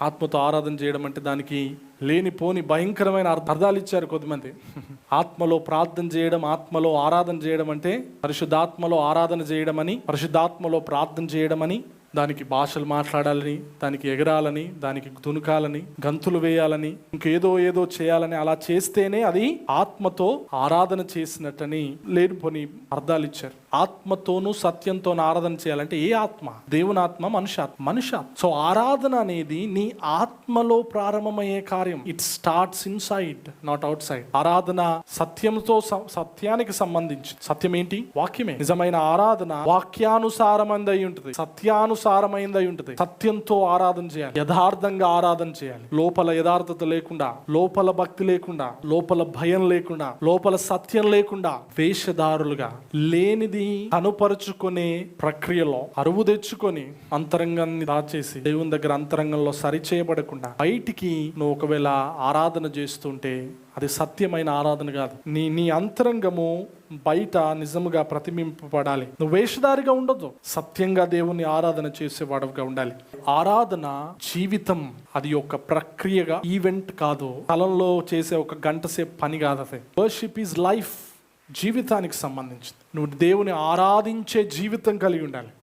ఆత్మతో ఆరాధన చేయడం అంటే దానికి లేనిపోని భయంకరమైన అర్థాలు ఇచ్చారు కొద్దిమంది. ఆత్మలో ప్రార్థన చేయడం, ఆత్మలో ఆరాధన చేయడం అంటే పరిశుద్ధాత్మలో ఆరాధన చేయడం అని, పరిశుద్ధాత్మలో ప్రార్థన చేయడం అని, దానికి భాషలు మాట్లాడాలని, దానికి ఎగరాలని, దానికి దునుకాలని, గంతులు వేయాలని, ఇంకేదో ఏదో చేయాలని, అలా చేస్తేనే అది ఆత్మతో ఆరాధన చేసినట్టని లేనిపోని అర్థాలు ఇచ్చారు. ఆత్మతోనూ సత్యంతోనూ ఆరాధన చేయాలంటే ఏ ఆత్మ? దేవుని ఆత్మ, మనుష్య. సో ఆరాధన అనేది నీ ఆత్మలో ప్రారంభమయ్యే కార్యం. It starts in side, not out side. ఆరాధన సత్యానికి సంబంధించి. సత్యం ఏంటి? వాక్యమే. నిజమైన ఆరాధన వాక్యానుసారమైనది అయి ఉంటుంది, సత్యానుసారమైనది అయి ఉంటుంది. సత్యంతో ఆరాధన చేయాలి, యథార్థంగా ఆరాధన చేయాలి. లోపల యథార్థత లేకుండా, లోపల భక్తి లేకుండా, లోపల భయం లేకుండా, లోపల సత్యం లేకుండా, వేషధారులుగా లేనిది కనుపరుచుకునే ప్రక్రియలో అరువు తెచ్చుకొని అంతరంగాన్ని దాచేసి దేవుని దగ్గర అంతరంగంలో సరిచేయబడకుండా బయటికి నువ్వు ఒకవేళ ఆరాధన చేస్తుంటే అది సత్యమైన ఆరాధన కాదు. నీ అంతరంగము బయట నిజముగా ప్రతిబింబపడాలి. నువ్వు వేషధారిగా ఉండొద్దు, సత్యంగా దేవుని ఆరాధన చేసేవాడుగా ఉండాలి. ఆరాధన జీవితం, అది ఒక ప్రక్రియగా, ఈవెంట్ కాదు. కాలంలో చేసే ఒక గంట సేపు పని కాదు. అది వర్షిప్ ఈజ్ లైఫ్, జీవితానికి సంబంధించింది. నువ్వు దేవుని ఆరాధించే జీవితం కలిగి ఉండాలి.